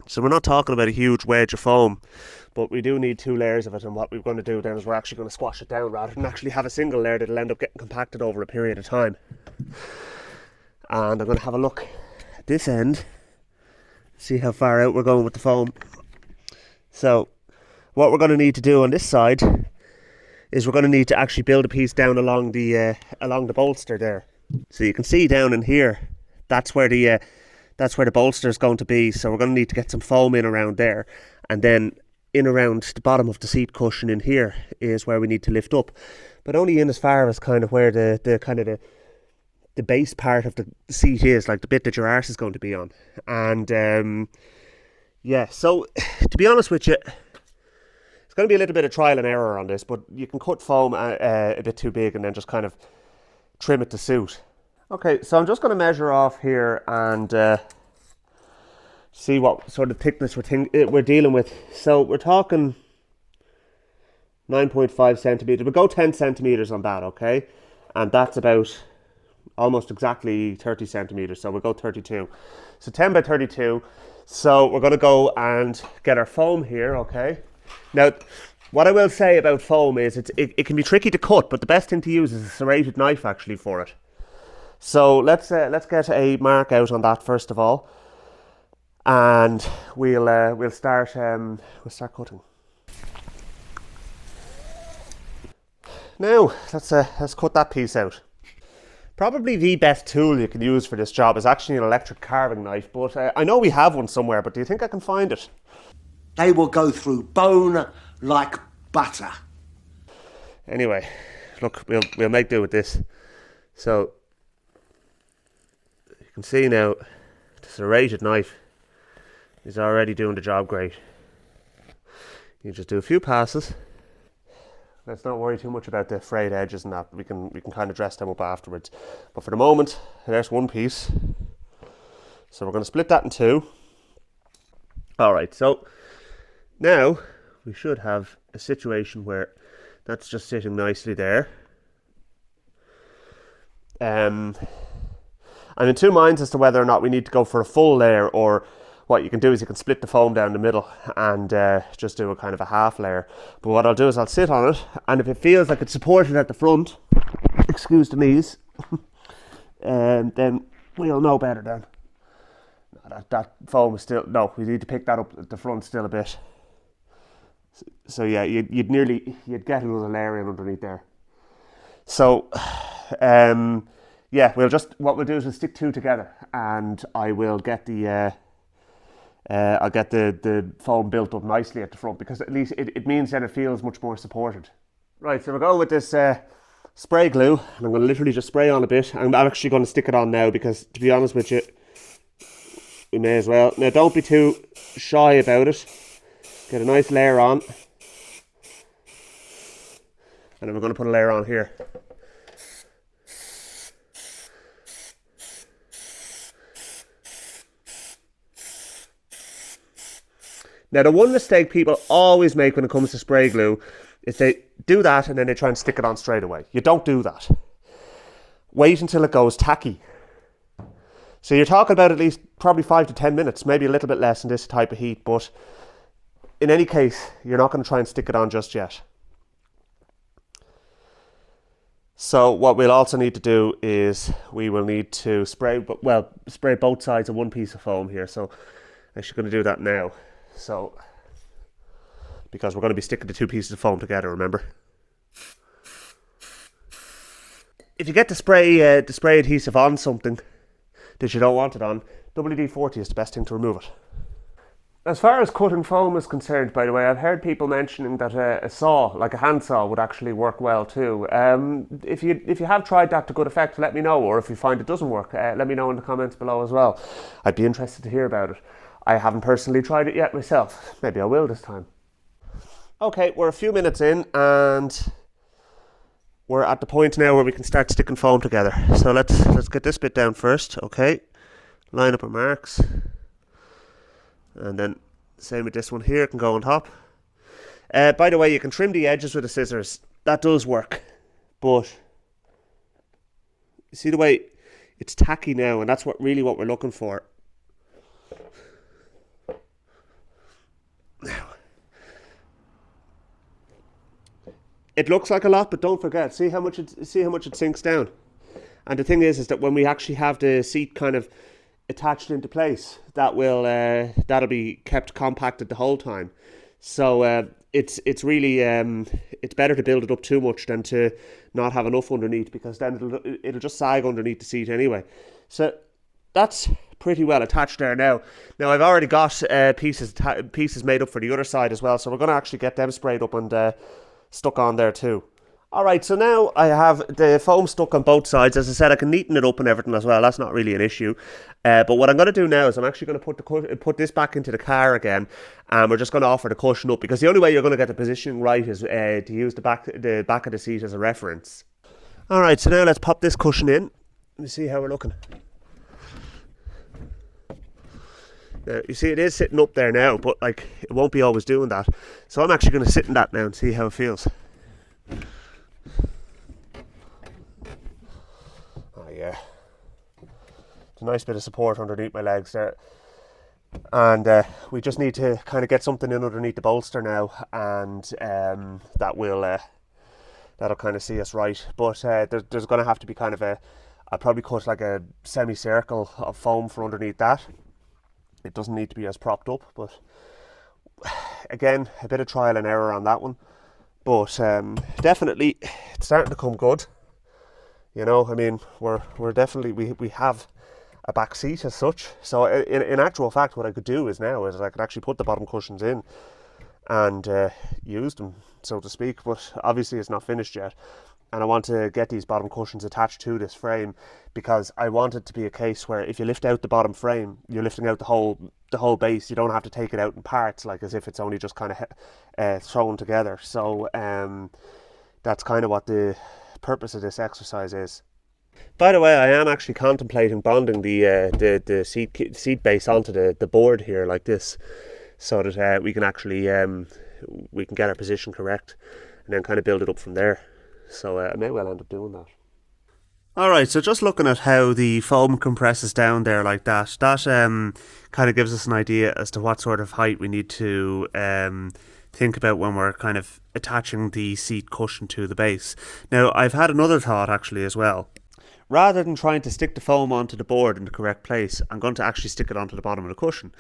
So we're not talking about a huge wedge of foam, but we do need 2 layers of it, and what we're going to do then is we're actually going to squash it down rather than actually have a single layer that'll end up getting compacted over a period of time. And I'm going to have a look at this end, see how far out we're going with the foam. So what we're going to need to do on this side is we're going to need to actually build a piece down along the bolster there. So you can see down in here, that's where the bolster is going to be. So we're going to need to get some foam in around there, and then in around the bottom of the seat cushion in here is where we need to lift up, but only in as far as kind of where the base part of the seat is, like the bit that your arse is going to be on. And yeah, so to be honest with you, it's going to be a little bit of trial and error on this, but you can cut foam a bit too big and then just kind of trim it to suit. Okay, so I'm just going to measure off here and see what sort of thickness we're dealing with. So we're talking 9.5 centimeters. We'll go 10 centimeters on that, okay? And that's about almost exactly 30 centimeters, so we'll go 32. So 10 by 32. So we're going to go and get our foam here, okay? Now, what I will say about foam is it can be tricky to cut, but the best thing to use is a serrated knife actually for it. So let's get a mark out on that first of all, and we'll start cutting. Now let's cut that piece out. Probably the best tool you can use for this job is actually an electric carving knife, but I know we have one somewhere, but do you think I can find it? They will go through bone like butter. Anyway, look, we'll make do with this. So you can see now the serrated knife is already doing the job great. You just do a few passes. Let's not worry too much about the frayed edges and that. We can kind of dress them up afterwards. But for the moment, there's one piece. So we're going to split that in two. Alright, so now we should have a situation where that's just sitting nicely there. I'm in two minds as to whether or not we need to go for a full layer, or what you can do is you can split the foam down the middle and just do a kind of a half layer. But what I'll do is I'll sit on it, and if it feels like it's supported at the front, excuse the knees, then we'll know better then. That foam is still, no, we need to pick that up at the front still a bit. So yeah, you'd get another layer in underneath there. So yeah, what we'll do is we'll stick two together, and I will get I'll get the foam built up nicely at the front, because at least it means that it feels much more supported. Right, so we're going with this spray glue, and I'm going to literally just spray on a bit. I'm actually going to stick it on now, because to be honest with you, we may as well. Now don't be too shy about it. Get a nice layer on, and then we're going to put a layer on here. Now, the one mistake people always make when it comes to spray glue is they do that and then they try and stick it on straight away. You don't do that. Wait until it goes tacky. So you're talking about at least probably 5 to 10 minutes, maybe a little bit less in this type of heat, but in any case, you're not going to try and stick it on just yet. So what we'll also need to do is we will need to spray both sides of one piece of foam here. So I'm actually going to do that now. So, because we're going to be sticking the two pieces of foam together, remember? if you get the spray adhesive on something that you don't want it on, WD-40 is the best thing to remove it. As far as cutting foam is concerned, by the way, I've heard people mentioning that a saw, like a hand saw, would actually work well too. If you have tried that to good effect, let me know, or if you find it doesn't work, let me know in the comments below as well. I'd be interested to hear about it. I haven't personally tried it yet myself. Maybe I will this time. Okay, we're a few minutes in and we're at the point now where we can start sticking foam together. So let's get this bit down first, okay? Line up our marks. And then same with this one here, can go on top. By the way, you can trim the edges with the scissors. That does work. But you see the way it's tacky now, and that's really what we're looking for. Now, it looks like a lot, but don't forget, see how much it sinks down. And the thing is that when we actually have the seat kind of attached into place, that'll be kept compacted the whole time. So it's really it's better to build it up too much than to not have enough underneath, because then it'll just sag underneath the seat anyway. So that's pretty well attached there now. Now I've already got pieces made up for the other side as well, so we're going to actually get them sprayed up and stuck on there too. Alright, so now I have the foam stuck on both sides. As I said, I can neaten it up and everything as well. That's not really an issue. But what I'm going to do now is I'm actually going to put this back into the car again. And we're just going to offer the cushion up, because the only way you're going to get the positioning right is to use the back of the seat as a reference. Alright, so now let's pop this cushion in. Let me see how we're looking. Now, you see it is sitting up there now, but like it won't be always doing that. So I'm actually going to sit in that now and see how it feels. Yeah, it's a nice bit of support underneath my legs there, and we just need to kind of get something in underneath the bolster now, and that'll kind of see us right. But there's going to have to be kind of I'll probably cut like a semicircle of foam for underneath that. It doesn't need to be as propped up, but again, a bit of trial and error on that one. But definitely it's starting to come good. You know, I mean, we're definitely, we have a back seat as such. So in actual fact, what I could do is I could actually put the bottom cushions in and use them, so to speak. But obviously it's not finished yet. And I want to get these bottom cushions attached to this frame, because I want it to be a case where if you lift out the bottom frame, you're lifting out the whole base. You don't have to take it out in parts, like as if it's only just kind of thrown together. So that's kind of what the purpose of this exercise is. By the way, I am actually contemplating bonding the seat base onto the board here like this, so that we can actually we can get our position correct and then kind of build it up from there. So I may well end up doing that. Alright, so just looking at how the foam compresses down there like that, kind of gives us an idea as to what sort of height we need to think about when we're kind of attaching the seat cushion to the base. Now, I've had another thought actually as well. Rather than trying to stick the foam onto the board in the correct place, I'm going to actually stick it onto the bottom of the cushion.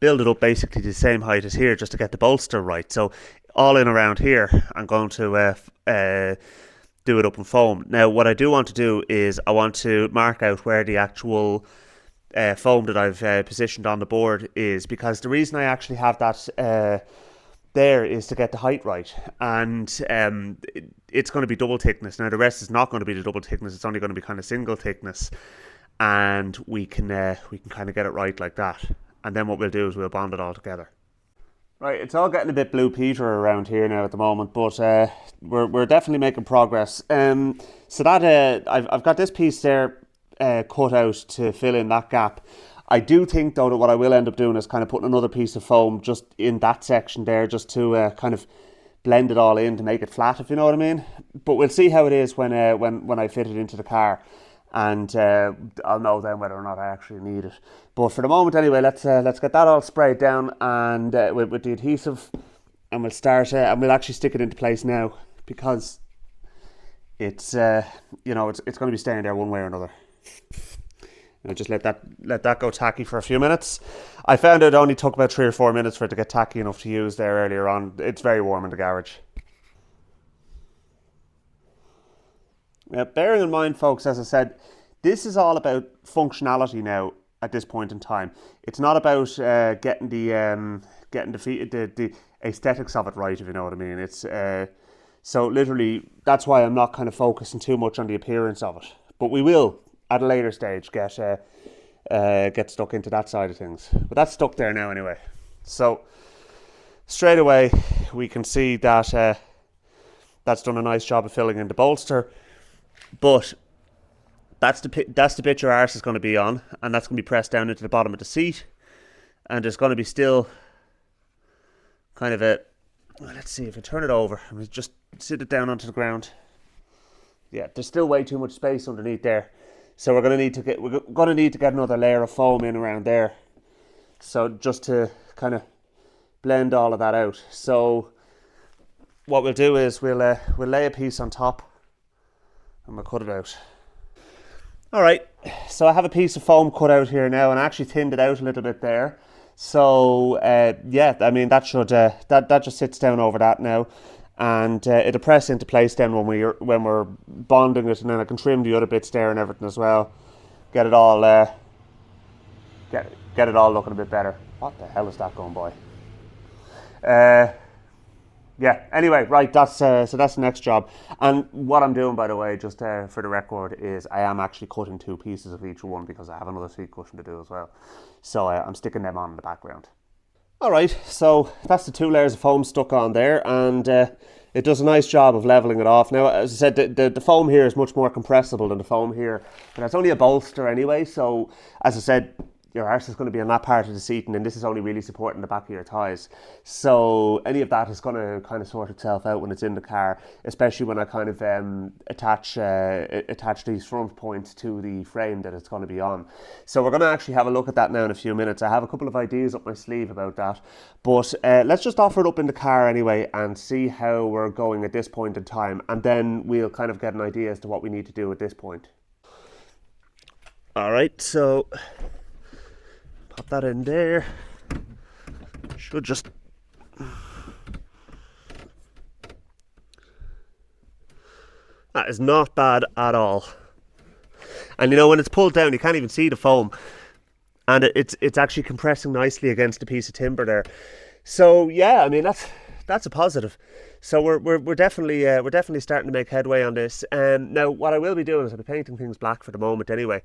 Build it up basically the same height as here, just to get the bolster right. So all in around here, I'm going to do it up in foam. Now, what I do want to do is I want to mark out where the actual foam that I've positioned on the board is, because the reason I actually have that there is to get the height right, and it's going to be double thickness. Now the rest is not going to be the double thickness, it's only going to be kind of single thickness, and we can kind of get it right like that, and then what we'll do is we'll bond it all together. Right, it's all getting a bit blue Peter around here now at the moment, but we're definitely making progress. So that I've got this piece there cut out to fill in that gap. I do think, though, that what I will end up doing is kind of putting another piece of foam just in that section there, just to kind of blend it all in to make it flat, if you know what I mean. But we'll see how it is when I fit it into the car, and I'll know then whether or not I actually need it. But for the moment, anyway, let's get that all sprayed down and with the adhesive, and we'll start and we'll actually stick it into place now, because it's you know, it's going to be staying there one way or another. And just let that go tacky for a few minutes. I found it only took about 3 or 4 minutes for it to get tacky enough to use there earlier on. It's very warm in the garage. Now, bearing in mind, folks, as I said, this is all about functionality now at this point in time. It's not about getting the aesthetics of it right, if you know what I mean. It's so literally that's why I'm not kind of focusing too much on the appearance of it. But we will at a later stage get stuck into that side of things. But that's stuck there now anyway. So straight away we can see that that's done a nice job of filling in the bolster. But that's the bit your arse is going to be on, and that's going to be pressed down into the bottom of the seat. And there's going to be still kind of let's see if I turn it over and just sit it down onto the ground. Yeah, there's still way too much space underneath there, so we're going to need to get another layer of foam in around there. So just to kind of blend all of that out. So what we'll do is we'll lay a piece on top and we'll cut it out. Alright, so I have a piece of foam cut out here now, and I actually thinned it out a little bit there. So yeah, I mean that should that just sits down over that now, and it'll press into place then when we're bonding it, and then I can trim the other bits there and everything as well. Get it all get it all looking a bit better. What the hell is that going by? Yeah, anyway, right, that's so that's the next job. And what I'm doing, by the way, just for the record, is I am actually cutting two pieces of each one because I have another seat cushion to do as well. So I'm sticking them on in the background. Alright, so that's the two layers of foam stuck on there, and it does a nice job of levelling it off. Now, as I said, the foam here is much more compressible than the foam here, but it's only a bolster anyway, so as I said, your arse is going to be on that part of the seating, and this is only really supporting the back of your thighs. So any of that is going to kind of sort itself out when it's in the car, especially when I kind of attach these front points to the frame that it's going to be on. So we're going to actually have a look at that now in a few minutes. I have a couple of ideas up my sleeve about that, but let's just offer it up in the car anyway and see how we're going at this point in time, and then we'll kind of get an idea as to what we need to do at this point. Alright, so pop that in there. Should just that is not bad at all. And you know, when it's pulled down, you can't even see the foam, and it's actually compressing nicely against a piece of timber there. So yeah, I mean that's a positive. So we're definitely starting to make headway on this. Now what I will be doing is I'll be painting things black for the moment anyway.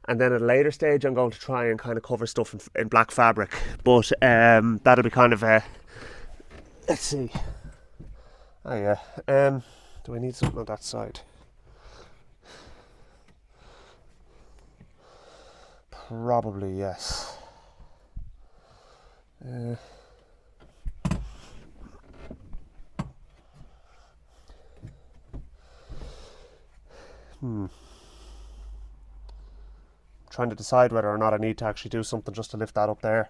And then at a later stage, I'm going to try and kind of cover stuff in black fabric. But that'll be kind of let's see. Oh yeah. Do I need something on that side? Probably yes. Trying to decide whether or not I need to actually do something just to lift that up there.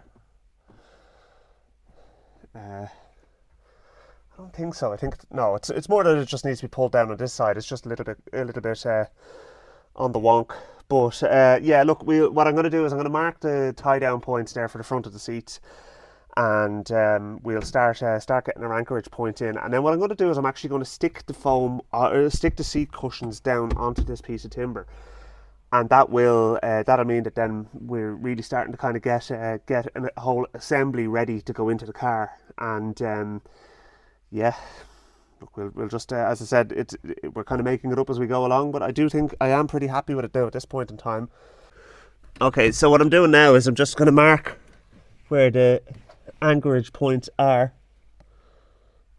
I don't think so. I think no. It's more that it just needs to be pulled down on this side. It's just a little bit on the wonk. But yeah, look. What I'm going to do is I'm going to mark the tie down points there for the front of the seats, and we'll start getting our anchorage point in. And then what I'm going to do is I'm actually going to stick the foam, stick the seat cushions down onto this piece of timber. And that'll mean that then we're really starting to kind of get a whole assembly ready to go into the car. And yeah, look, we'll just as I said, we're kind of making it up as we go along. But I do think I am pretty happy with it now at this point in time. Okay, so what I'm doing now is I'm just going to mark where the anchorage points are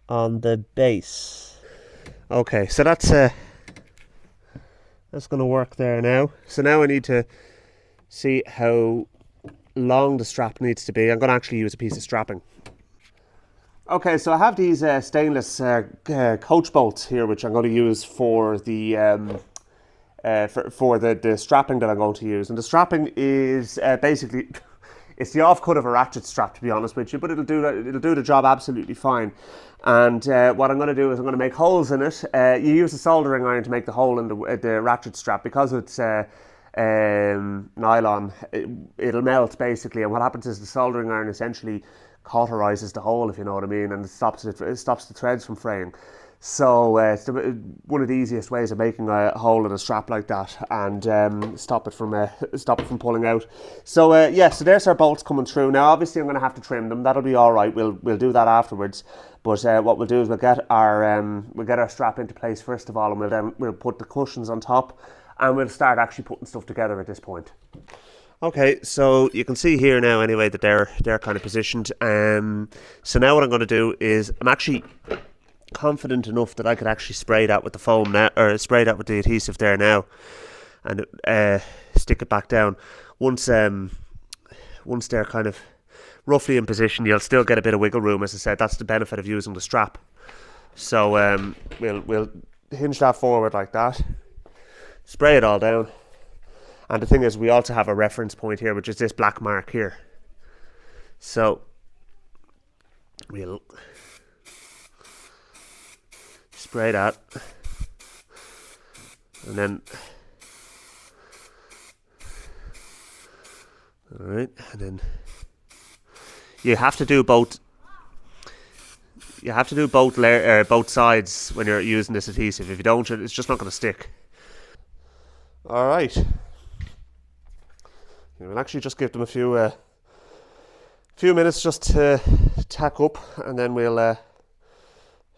on the base. Okay, so that's going to work there now. So now I need to see how long the strap needs to be. I'm going to actually use a piece of strapping. Okay, so I have these stainless coach bolts here, which I'm going to use for the for the strapping that I'm going to use. And the strapping is basically it's the offcut of a ratchet strap, to be honest with you, but it'll do the job absolutely fine. And what I'm going to do is I'm going to make holes in it. You use a soldering iron to make the hole in the ratchet strap because it's nylon. It'll melt basically, and what happens is the soldering iron essentially cauterizes the hole, if you know what I mean, and it stops the threads from fraying. So it's one of the easiest ways of making a hole in a strap like that and stop it from pulling out. So yeah, so there's our bolts coming through. Now obviously I'm going to have to trim them. That'll be all right. We'll do that afterwards. But what we'll do is we'll get our strap into place first of all, and we'll put the cushions on top, and we'll start actually putting stuff together at this point. Okay, so you can see here now anyway that they're kind of positioned. So now what I'm going to do is I'm actually confident enough that I could actually spray that with the foam now, or spray that with the adhesive there now, and stick it back down. Once they're kind of roughly in position, you'll still get a bit of wiggle room. As I said, that's the benefit of using the strap. So we'll hinge that forward like that, spray it all down, and the thing is we also have a reference point here, which is this black mark here. So we'll spray that, and then alright, and then you have to do both both sides when you're using this adhesive. If you don't, it's just not going to stick. Alright, we'll actually just give them a few minutes just to tack up, and then we'll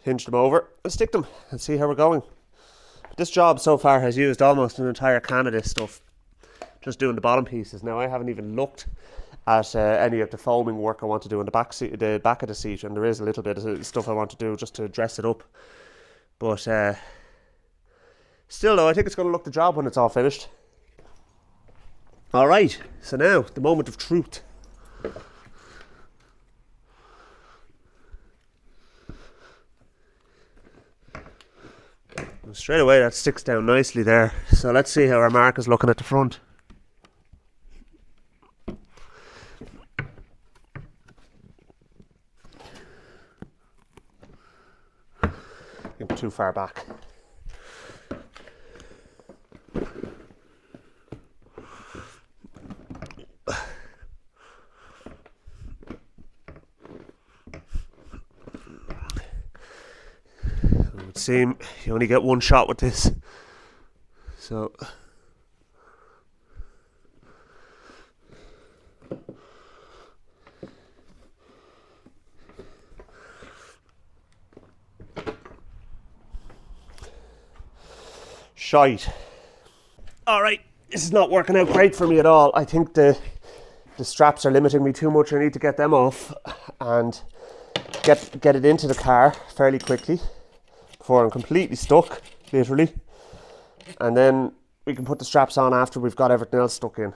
hinge them over and stick them and see how we're going. This job so far has used almost an entire can of this stuff, just doing the bottom pieces. Now I haven't even looked at any of the foaming work I want to do in the back of the seat, and there is a little bit of stuff I want to do just to dress it up. But still though, I think it's going to look the job when it's all finished. Alright, so now the moment of truth. Straight away that sticks down nicely there. So let's see how our mark is looking at the front. I think too far back. Seem you only get one shot with this, so shite. Alright, this is not working out great for me at all. I think the straps are limiting me too much. I need to get them off and get it into the car fairly quickly before I'm completely stuck, literally, and then we can put the straps on after we've got everything else stuck in.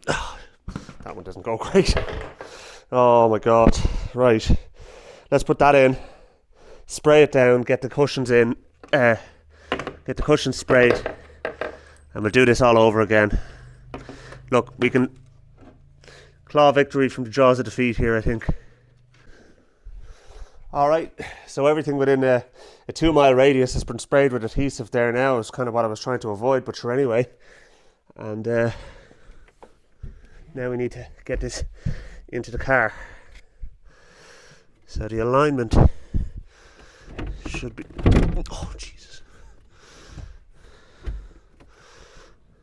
That one doesn't go great. Oh my god. Right, let's put that in, spray it down, get the cushions in, get the cushions sprayed, and we'll do this all over again. Look, we can claw victory from the jaws of defeat here, I think. Alright, so everything within a 2-mile radius has been sprayed with adhesive there now. Is kind of what I was trying to avoid, but sure anyway. And now we need to get this into the car. So the alignment should be... Oh, Jesus.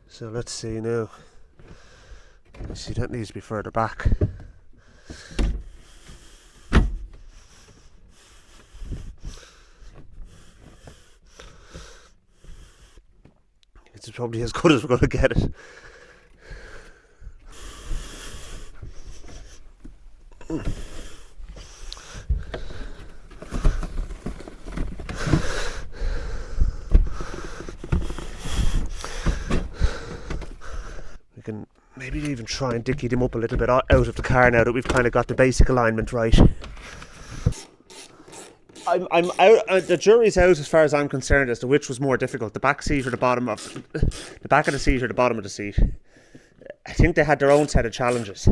So let's see now. See, that needs to be further back. It's probably as good as we're going to get it. We can maybe even try and dicky them up a little bit out of the car now that we've kind of got the basic alignment right. I'm out. The jury's out as far as I'm concerned as to which was more difficult, the back seat or the back of the seat or the bottom of the seat. I think they had their own set of challenges.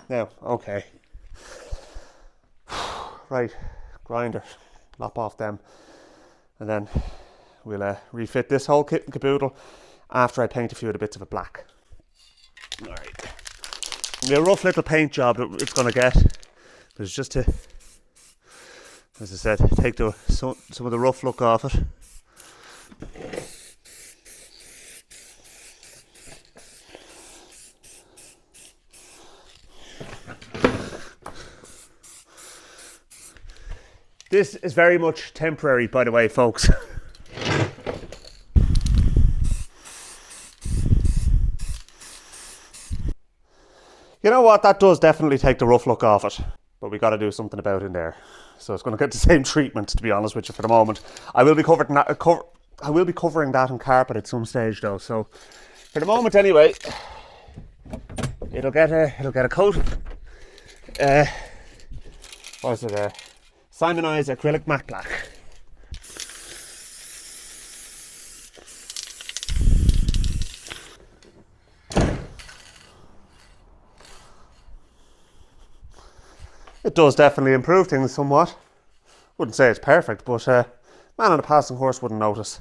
Now, okay. Right, grinder, lop off them, and then we'll refit this whole kit and caboodle after I paint a few of the bits of it black. Alright. be a rough little paint job that it's going to get. But it's just to, as I said, take some of the rough look off it. This is very much temporary, by the way, folks. You know what? That does definitely take the rough look off it. But we got to do something about it in there. So it's going to get the same treatment, to be honest with you, for the moment. I will be covering that in carpet at some stage, though. So for the moment, anyway, it'll get a coat of what is it? Simonized acrylic matte black. It does definitely improve things somewhat. Wouldn't say it's perfect, but man on a passing horse wouldn't notice.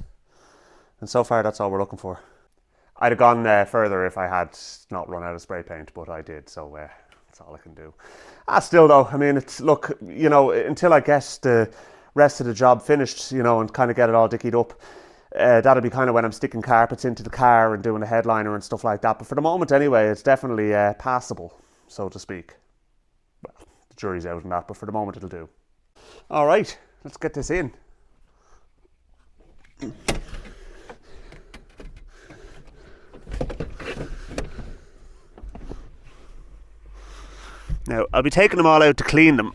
And so far, that's all we're looking for. I'd have gone further if I had not run out of spray paint, but I did, so that's all I can do. Still though, I mean, it's, look, you know, until I get the rest of the job finished, you know, and kind of get it all dickied up, that'll be kind of when I'm sticking carpets into the car and doing the headliner and stuff like that. But for the moment anyway, it's definitely passable, so to speak. Well, the jury's out on that, but for the moment it'll do. All right, let's get this in. Now, I'll be taking them all out to clean them,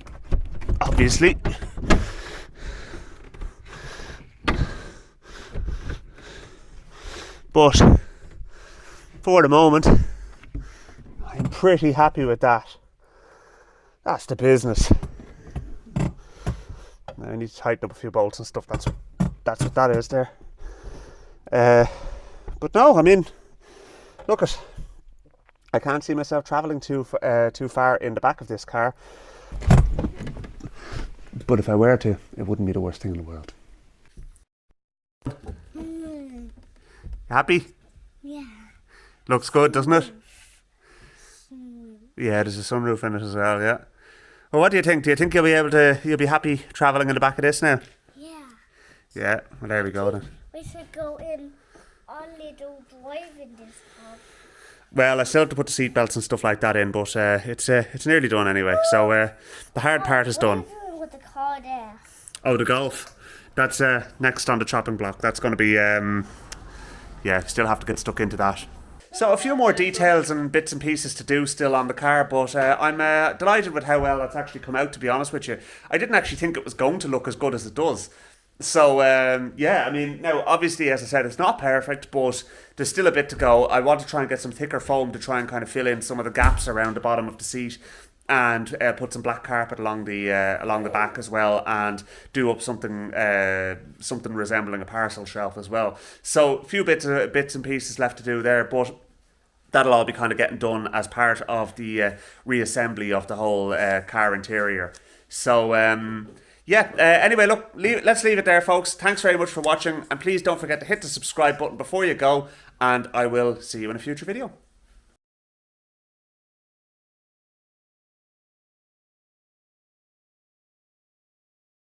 obviously. But for the moment, I'm pretty happy with that. That's the business. Now I need to tighten up a few bolts and stuff. That's what that is there. But no, I mean, look at. I can't see myself travelling too far in the back of this car. But if I were to, it wouldn't be the worst thing in the world. Happy? Yeah. Looks good, doesn't it? Yeah, there's a sunroof in it as well, yeah. Well, what do you think? Do you think you'll be happy travelling in the back of this now? Yeah. Yeah, well there we go then. We should go in on little drive in this car. Well, I still have to put the seat belts and stuff like that in, but it's nearly done anyway. So the hard part is done. What are you doing with the car there? Oh, the Golf. That's next on the chopping block. That's going to be, yeah, still have to get stuck into that. So a few more details and bits and pieces to do still on the car, but I'm delighted with how well that's actually come out, to be honest with you. I didn't actually think it was going to look as good as it does. So, yeah, I mean, now, obviously, as I said, it's not perfect, but there's still a bit to go. I want to try and get some thicker foam to try and kind of fill in some of the gaps around the bottom of the seat, and put some black carpet along the back as well, and do up something resembling a parcel shelf as well. So, a few bits and pieces left to do there, but that'll all be kind of getting done as part of the reassembly of the whole car interior. So, yeah, anyway, look, let's leave it there, folks. Thanks very much for watching, and please don't forget to hit the subscribe button before you go, and I will see you in a future video.